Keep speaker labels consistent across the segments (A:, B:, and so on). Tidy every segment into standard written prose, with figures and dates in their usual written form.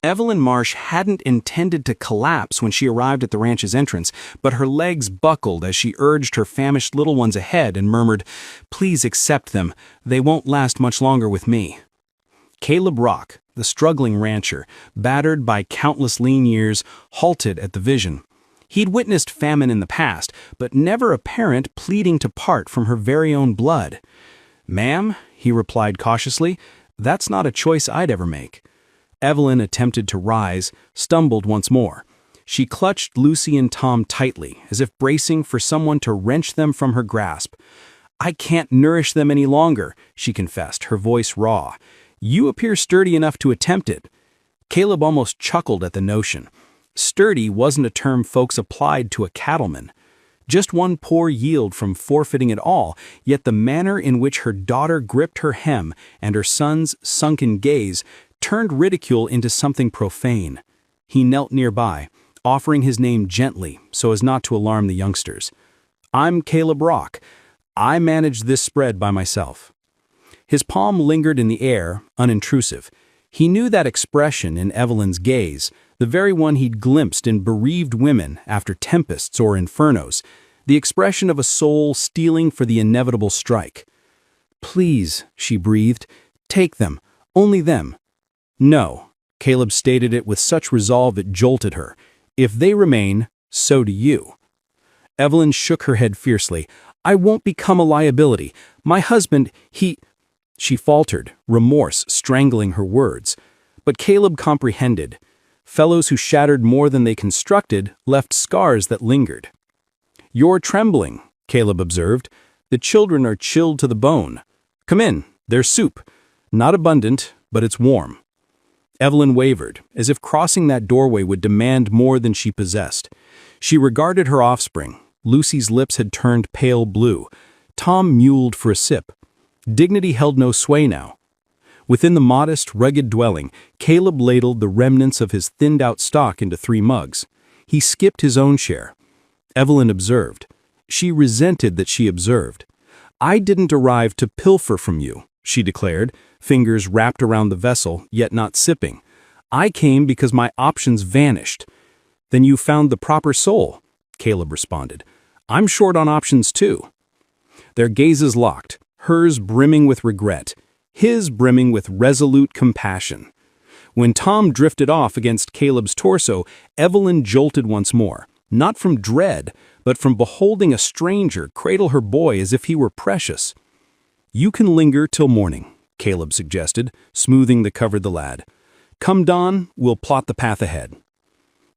A: Evelyn Marsh hadn't intended to collapse when she arrived at the ranch's entrance, but her legs buckled as she urged her famished little ones ahead and murmured, "Please accept them. They won't last much longer with me." Caleb Rock, the struggling rancher, battered by countless lean years, halted at the vision. He'd witnessed famine in the past, but never a parent pleading to part from her very own blood. "Ma'am," he replied cautiously, "that's not a choice I'd ever make." Evelyn attempted to rise, stumbled once more. She clutched Lucy and Tom tightly, as if bracing for someone to wrench them from her grasp. "I can't nourish them any longer," she confessed, her voice raw. "You appear sturdy enough to attempt it." Caleb almost chuckled at the notion. Sturdy wasn't a term folks applied to a cattleman. Just one poor yield from forfeiting it all, yet the manner in which her daughter gripped her hem and her son's sunken gaze turned ridicule into something profane. He knelt nearby, offering his name gently so as not to alarm the youngsters. "I'm Caleb Rock. I manage this spread by myself." His palm lingered in the air, unintrusive. He knew that expression in Evelyn's gaze, the very one he'd glimpsed in bereaved women after tempests or infernos, the expression of a soul steeling for the inevitable strike. "Please," she breathed, "take them, only them." "No," Caleb stated it with such resolve it jolted her. "If they remain, so do you." Evelyn shook her head fiercely. "I won't become a liability. My husband, he—" She faltered, remorse strangling her words. But Caleb comprehended. Fellows who shattered more than they constructed left scars that lingered. "You're trembling," Caleb observed. "The children are chilled to the bone. Come in, there's soup. Not abundant, but it's warm." Evelyn wavered, as if crossing that doorway would demand more than she possessed. She regarded her offspring. Lucy's lips had turned pale blue. Tom mewled for a sip. Dignity held no sway now. Within the modest, rugged dwelling, Caleb ladled the remnants of his thinned-out stock into 3 mugs. He skipped his own share. Evelyn observed. She resented that she observed. "I didn't arrive to pilfer from you," she declared, fingers wrapped around the vessel, yet not sipping. "I came because my options vanished." "Then you found the proper soul," Caleb responded. "I'm short on options too." Their gazes locked, hers brimming with regret, his brimming with resolute compassion. When Tom drifted off against Caleb's torso, Evelyn jolted once more, not from dread, but from beholding a stranger cradle her boy as if he were precious. "You can linger till morning," Caleb suggested, smoothing the cover of the lad. "Come dawn, we'll plot the path ahead."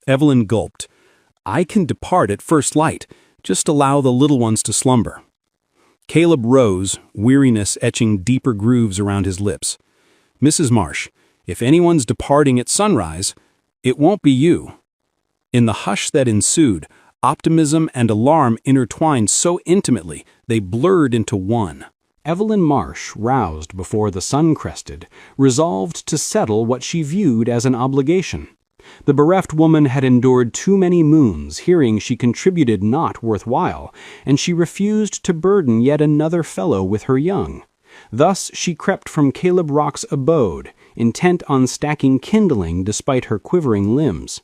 A: Evelyn gulped. "I can depart at first light. Just allow the little ones to slumber." Caleb rose, weariness etching deeper grooves around his lips. "Mrs. Marsh, if anyone's departing at sunrise, it won't be you." In the hush that ensued, optimism and alarm intertwined so intimately they blurred into one. Evelyn Marsh, roused before the sun crested, resolved to settle what she viewed as an obligation. The bereft woman had endured too many moons hearing she contributed not worthwhile, and she refused to burden yet another fellow with her young. Thus she crept from Caleb Rock's abode, intent on stacking kindling despite her quivering limbs.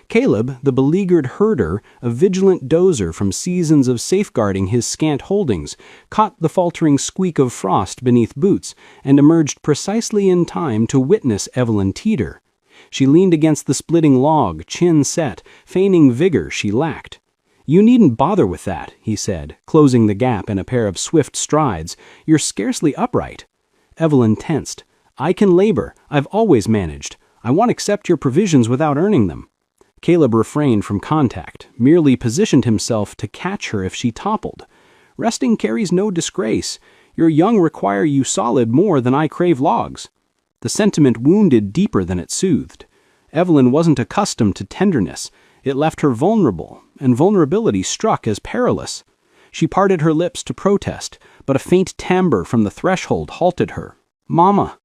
A: Caleb, the beleaguered herder, a vigilant dozer from seasons of safeguarding his scant holdings, caught the faltering squeak of frost beneath boots and emerged precisely in time to witness Evelyn teeter. She leaned against the splitting log, chin set, feigning vigor she lacked. "You needn't bother with that," he said, closing the gap in a pair of swift strides. "You're scarcely upright." Evelyn tensed. "I can labor. I've always managed. I won't accept your provisions without earning them." Caleb refrained from contact, merely positioned himself to catch her if she toppled. "Resting carries no disgrace. Your young require you solid more than I crave logs." The sentiment wounded deeper than it soothed. Evelyn wasn't accustomed to tenderness. It left her vulnerable, and vulnerability struck as perilous. She parted her lips to protest, but a faint timbre from the threshold halted her. "Mama."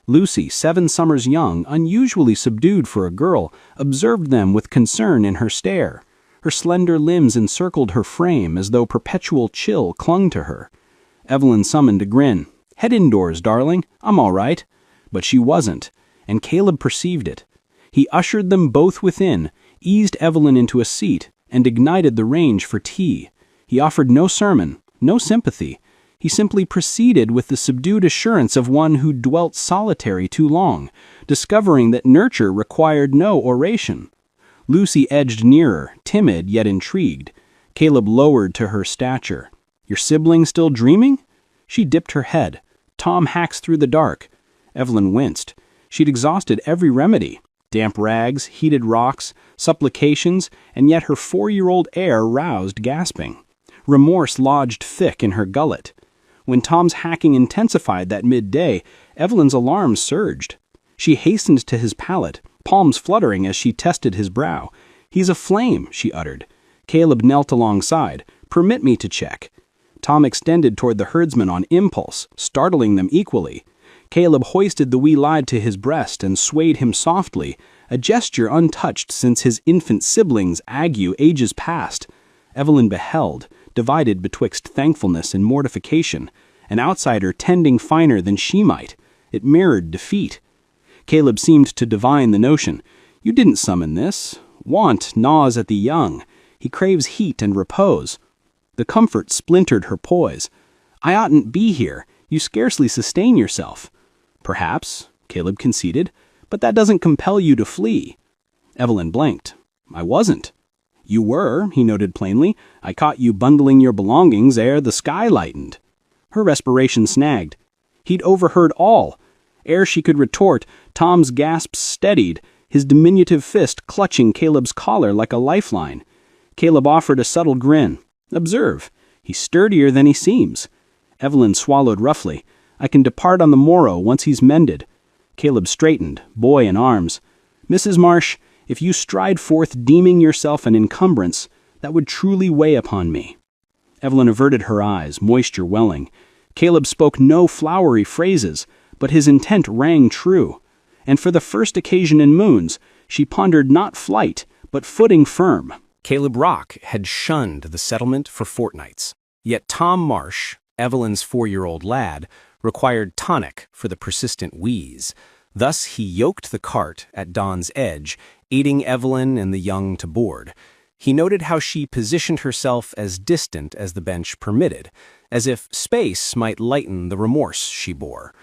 A: Lucy, 7 summers young, unusually subdued for a girl, observed them with concern in her stare. Her slender limbs encircled her frame as though perpetual chill clung to her. Evelyn summoned a grin. "Head indoors, darling. I'm all right." But she wasn't, and Caleb perceived it. He ushered them both within, eased Evelyn into a seat, and ignited the range for tea. He offered no sermon, no sympathy. He simply proceeded with the subdued assurance of one who dwelt solitary too long, discovering that nurture required no oration. Lucy edged nearer, timid yet intrigued. Caleb lowered to her stature. "Your sibling still dreaming?" She dipped her head. "Tom hacks through the dark." Evelyn winced. She'd exhausted every remedy. Damp rags, heated rocks, supplications, and yet her 4-year-old heir roused gasping. Remorse lodged thick in her gullet. When Tom's hacking intensified that midday, Evelyn's alarms surged. She hastened to his pallet, palms fluttering as she tested his brow. "He's aflame," she uttered. Caleb knelt alongside. "Permit me to check." Tom extended toward the herdsman on impulse, startling them equally. Caleb hoisted the wee lad to his breast and swayed him softly, a gesture untouched since his infant sibling's ague ages past. Evelyn beheld, divided betwixt thankfulness and mortification, an outsider tending finer than she might. It mirrored defeat. Caleb seemed to divine the notion. "You didn't summon this. Want gnaws at the young. He craves heat and repose." The comfort splintered her poise. "I oughtn't be here. You scarcely sustain yourself." "Perhaps," Caleb conceded, "but that doesn't compel you to flee." Evelyn blinked. "I wasn't." "You were," he noted plainly. "I caught you bundling your belongings ere the sky lightened." Her respiration snagged. He'd overheard all. Ere she could retort, Tom's gasps steadied, his diminutive fist clutching Caleb's collar like a lifeline. Caleb offered a subtle grin. "Observe, he's sturdier than he seems." Evelyn swallowed roughly. "I can depart on the morrow once he's mended." Caleb straightened, boy in arms. "Mrs. Marsh, if you stride forth deeming yourself an encumbrance, that would truly weigh upon me." Evelyn averted her eyes, moisture welling. Caleb spoke no flowery phrases, but his intent rang true. And for the first occasion in moons, she pondered not flight, but footing firm. Caleb Rock had shunned the settlement for fortnights. Yet Tom Marsh, Evelyn's 4-year-old lad, required tonic for the persistent wheeze. Thus he yoked the cart at dawn's edge, aiding Evelyn and the young to board. He noted how she positioned herself as distant as the bench permitted, as if space might lighten the remorse she bore.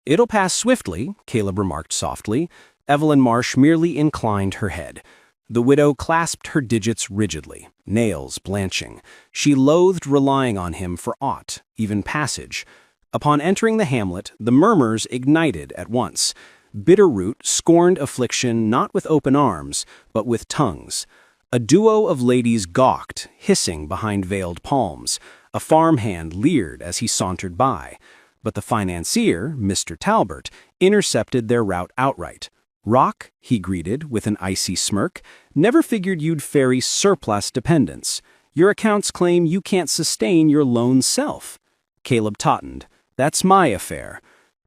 A: "It'll pass swiftly," Caleb remarked softly. Evelyn Marsh merely inclined her head. The widow clasped her digits rigidly, nails blanching. She loathed relying on him for aught, even passage. Upon entering the hamlet, the murmurs ignited at once. Bitterroot scorned affliction not with open arms, but with tongues. A duo of ladies gawked, hissing behind veiled palms. A farmhand leered as he sauntered by. But the financier, Mr. Talbert, intercepted their route outright. "Rock," he greeted with an icy smirk, "never figured you'd ferry surplus dependence. Your accounts claim you can't sustain your lone self." Caleb tautened. "That's my affair."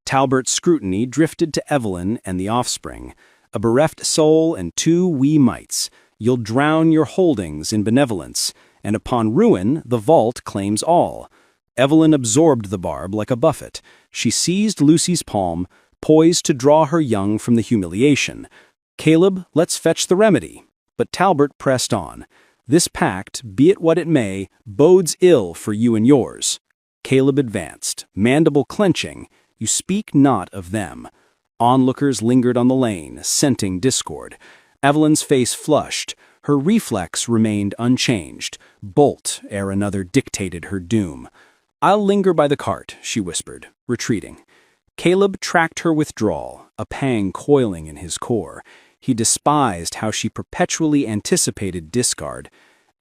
A: Talbert's scrutiny drifted to Evelyn and the offspring. "A bereft soul and 2 wee mites. You'll drown your holdings in benevolence, and upon ruin the vault claims all." Evelyn absorbed the barb like a buffet. She seized Lucy's palm, poised to draw her young from the humiliation. "Caleb, let's fetch the remedy." But Talbert pressed on. "This pact, be it what it may, bodes ill for you and yours." Caleb advanced, mandible clenching. "You speak not of them." Onlookers lingered on the lane, scenting discord. Evelyn's face flushed. Her reflex remained unchanged. Bolt ere another dictated her doom. "I'll linger by the cart," she whispered, retreating. Caleb tracked her withdrawal, a pang coiling in his core. He despised how she perpetually anticipated discard.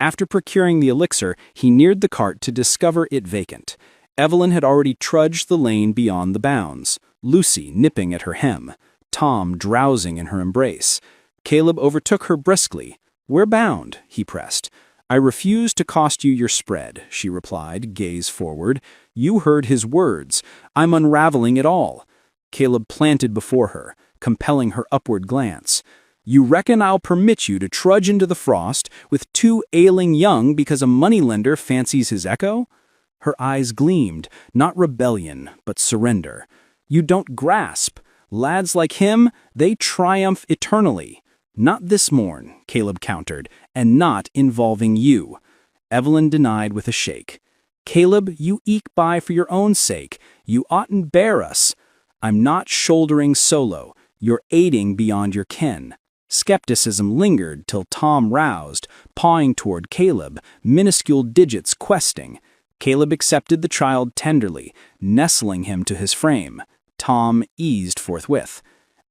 A: After procuring the elixir, he neared the cart to discover it vacant. Evelyn had already trudged the lane beyond the bounds, Lucy nipping at her hem, Tom drowsing in her embrace. Caleb overtook her briskly. "We're bound," he pressed. "I refuse to cost you your spread," she replied, gaze forward. "You heard his words. I'm unraveling it all." Caleb planted before her, compelling her upward glance. "You reckon I'll permit you to trudge into the frost with 2 ailing young because a moneylender fancies his echo?" Her eyes gleamed, not rebellion, but surrender. "You don't grasp. Lads like him, they triumph eternally. "Not this morn," Caleb countered, "and not involving you." Evelyn denied with a shake. "Caleb, you eke by for your own sake. You oughtn't bear us." "I'm not shouldering solo. You're aiding beyond your ken." Skepticism lingered till Tom roused, pawing toward Caleb, minuscule digits questing. Caleb accepted the child tenderly, nestling him to his frame. Tom eased forthwith.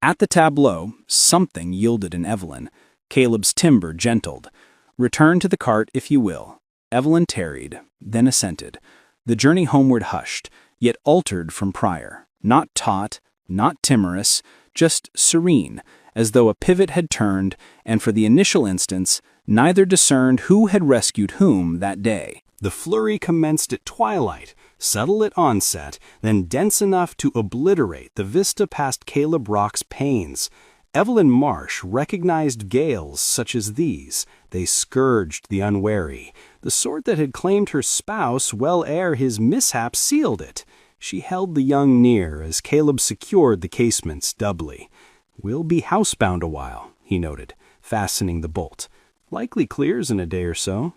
A: At the tableau, something yielded in Evelyn. Caleb's timber gentled. "Return to the cart, if you will." Evelyn tarried, then assented. The journey homeward hushed, yet altered from prior. Not taut, not timorous, just serene, as though a pivot had turned, and for the initial instance, neither discerned who had rescued whom that day. The flurry commenced at twilight, subtle at onset, then dense enough to obliterate the vista past Caleb Rock's panes. Evelyn Marsh recognized gales such as these. They scourged the unwary, the sort that had claimed her spouse well ere his mishap sealed it. She held the young near as Caleb secured the casements doubly. "We'll be housebound a while," he noted, fastening the bolt. "Likely clears in a day or so."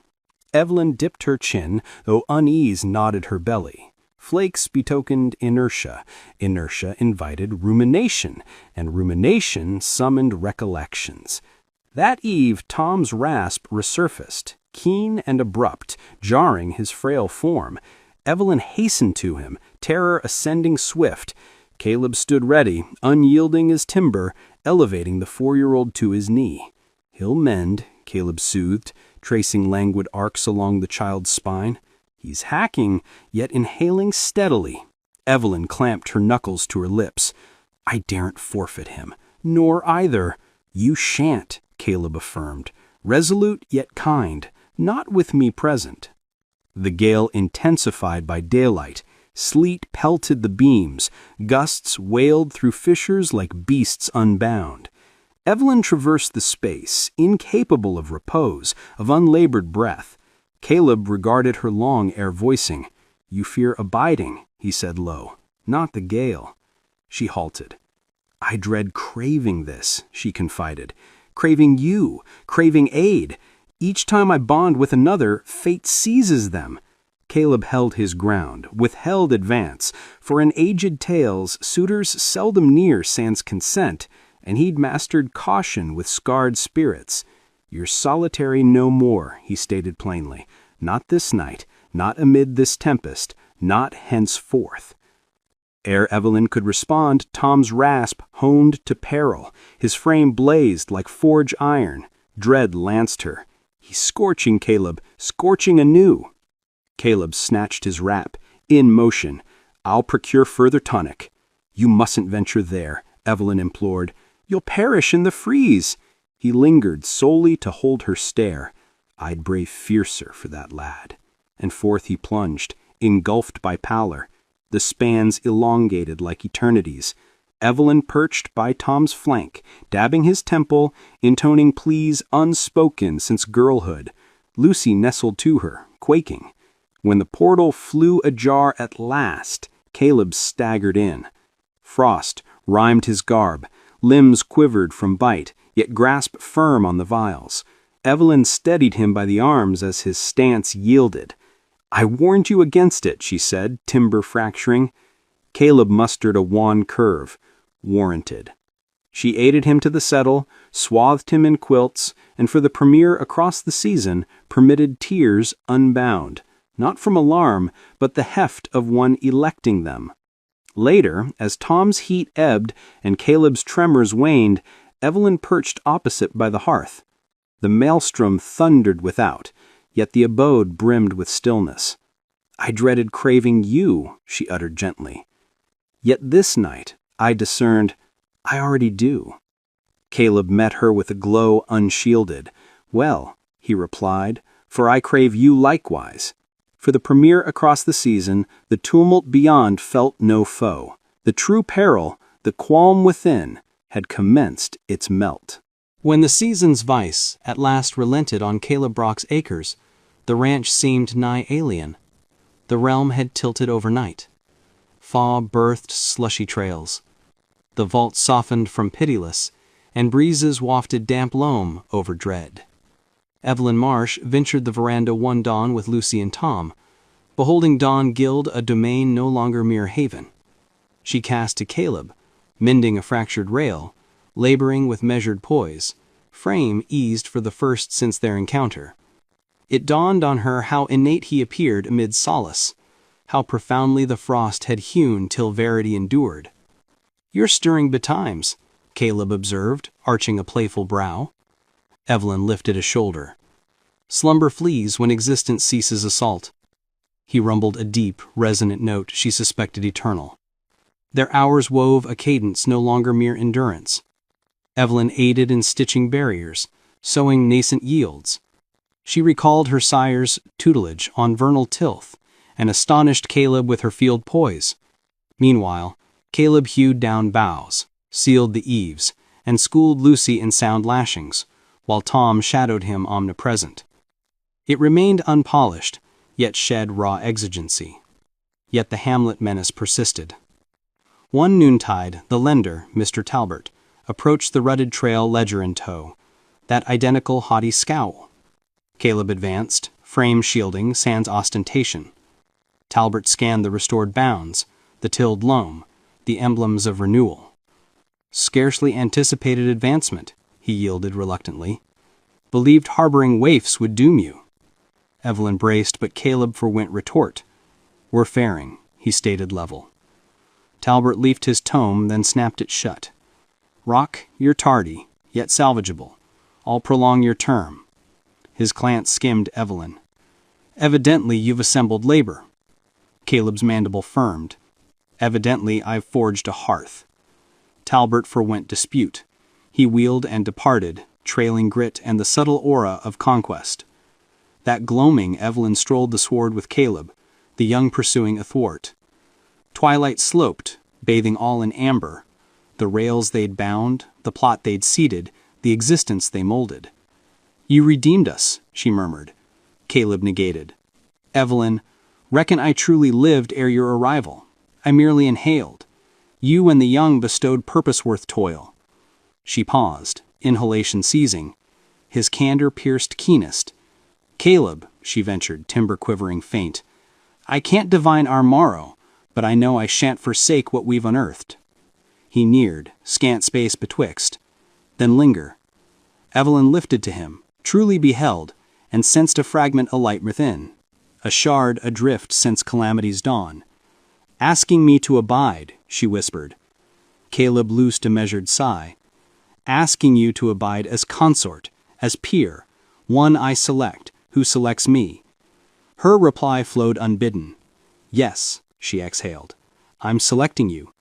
A: Evelyn dipped her chin, though unease knotted her belly. Flakes betokened inertia. Inertia invited rumination, and rumination summoned recollections. That eve Tom's rasp resurfaced, keen and abrupt, jarring his frail form. Evelyn hastened to him, terror ascending swift. Caleb stood ready, unyielding as timber, elevating the 4-year-old to his knee. "He'll mend," Caleb soothed, tracing languid arcs along the child's spine. "He's hacking, yet inhaling steadily." Evelyn clamped her knuckles to her lips. "I daren't forfeit him." "Nor either." "You shan't," Caleb affirmed, resolute yet kind, "not with me present." The gale intensified by daylight. Sleet pelted the beams. Gusts wailed through fissures like beasts unbound. Evelyn traversed the space, incapable of repose, of unlabored breath. Caleb regarded her long ere voicing. "You fear abiding," he said low, "not the gale." She halted. "I dread craving this," she confided. "Craving you, craving aid. Each time I bond with another, fate seizes them." Caleb held his ground, withheld advance, for in aged tales suitors seldom near sans consent, and he'd mastered caution with scarred spirits. "You're solitary no more," he stated plainly. "Not this night, not amid this tempest, not henceforth." Ere Evelyn could respond, Tom's rasp honed to peril. His frame blazed like forge iron. Dread lanced her. "He's scorching, Caleb, scorching anew." Caleb snatched his wrap. "In motion. I'll procure further tonic." "You mustn't venture there," Evelyn implored. "You'll perish in the freeze." He lingered solely to hold her stare. "I'd brave fiercer for that lad." And forth he plunged, engulfed by pallor. The spans elongated like eternities. Evelyn perched by Tom's flank, dabbing his temple, intoning pleas unspoken since girlhood. Lucy nestled to her, quaking. When the portal flew ajar at last, Caleb staggered in. Frost rhymed his garb. Limbs quivered from bite, yet grasped firm on the vials. Evelyn steadied him by the arms as his stance yielded. "I warned you against it," she said, timber fracturing. Caleb mustered a wan curve. Warranted. She aided him to the settle, swathed him in quilts, and for the premiere across the season, permitted tears unbound, not from alarm, but the heft of one electing them. Later, as Tom's heat ebbed and Caleb's tremors waned, Evelyn perched opposite by the hearth. The maelstrom thundered without, yet the abode brimmed with stillness. "I dreaded craving you," she uttered gently. "Yet this night I discerned I already do." Caleb met her with a glow unshielded. "Well," he replied, "for I crave you likewise." For the premiere across the season, the tumult beyond felt no foe. The true peril, the qualm within, had commenced its melt. When the season's vice at last relented on Caleb Brock's acres, the ranch seemed nigh alien. The realm had tilted overnight. Thaw birthed slushy trails. The vault softened from pitiless, and breezes wafted damp loam over dread. Evelyn Marsh ventured the veranda one dawn with Lucy and Tom, beholding dawn gild a domain no longer mere haven. She cast to Caleb, mending a fractured rail, laboring with measured poise, frame eased for the first since their encounter. It dawned on her how innate he appeared amid solace, how profoundly the frost had hewn till verity endured. "You're stirring betimes," Caleb observed, arching a playful brow. Evelyn lifted a shoulder. "Slumber flees when existence ceases assault." He rumbled a deep, resonant note she suspected eternal. Their hours wove a cadence no longer mere endurance. Evelyn aided in stitching barriers, sowing nascent yields. She recalled her sire's tutelage on vernal tilth, and astonished Caleb with her field poise. Meanwhile, Caleb hewed down boughs, sealed the eaves, and schooled Lucy in sound lashings, while Tom shadowed him omnipresent. It remained unpolished, yet shed raw exigency. Yet the hamlet menace persisted. One noontide, the lender, Mr. Talbot, approached the rutted trail, ledger in tow, that identical haughty scowl. Caleb advanced, frame shielding sans ostentation. Talbot scanned the restored bounds, the tilled loam, the emblems of renewal. "Scarcely anticipated advancement," he yielded reluctantly. "Believed harboring waifs would doom you." Evelyn braced, but Caleb forwent retort. "We're faring," he stated level. Talbot leafed his tome, then snapped it shut. "Rock, you're tardy, yet salvageable. I'll prolong your term." His glance skimmed Evelyn. "Evidently you've assembled labor." Caleb's mandible firmed. "Evidently I've forged a hearth." Talbot forwent dispute. He wheeled and departed, trailing grit and the subtle aura of conquest. That gloaming Evelyn strolled the sward with Caleb, the young pursuing athwart. Twilight sloped, bathing all in amber, the rails they'd bound, the plot they'd seeded, the existence they molded. "You redeemed us," she murmured. Caleb negated. "Evelyn, reckon I truly lived ere your arrival. I merely inhaled. You and the young bestowed purpose worth toil." She paused, inhalation seizing. His candor pierced keenest. "Caleb," she ventured, timber quivering faint, "I can't divine our morrow, but I know I shan't forsake what we've unearthed." He neared, scant space betwixt. "Then linger." Evelyn lifted to him, truly beheld, and sensed a fragment alight within, a shard adrift since calamity's dawn. "Asking me to abide," she whispered. Caleb loosed a measured sigh. "Asking you to abide as consort, as peer, one I select, who selects me." Her reply flowed unbidden. "Yes," she exhaled, "I'm selecting you."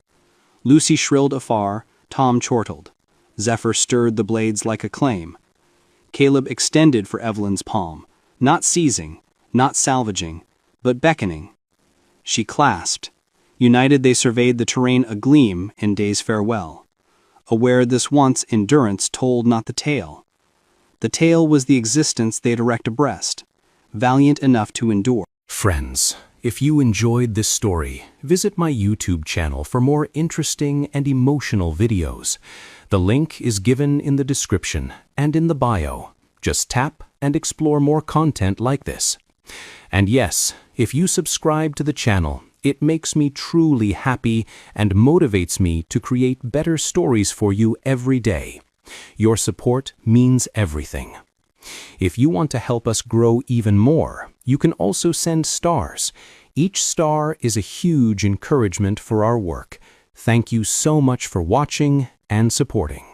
A: Lucy shrilled afar, Tom chortled. Zephyr stirred the blades like a claim. Caleb extended for Evelyn's palm, not seizing, not salvaging, but beckoning. She clasped. United they surveyed the terrain agleam in day's farewell. Aware this once endurance told not the tale. The tale was the existence they'd erect abreast, valiant enough to endure.
B: Friends, if you enjoyed this story, visit my YouTube channel for more interesting and emotional videos. The link is given in the description and in the bio. Just tap and explore more content like this. And yes, if you subscribe to the channel, it makes me truly happy and motivates me to create better stories for you every day. Your support means everything. If you want to help us grow even more, you can also send stars. Each star is a huge encouragement for our work. Thank you so much for watching and supporting.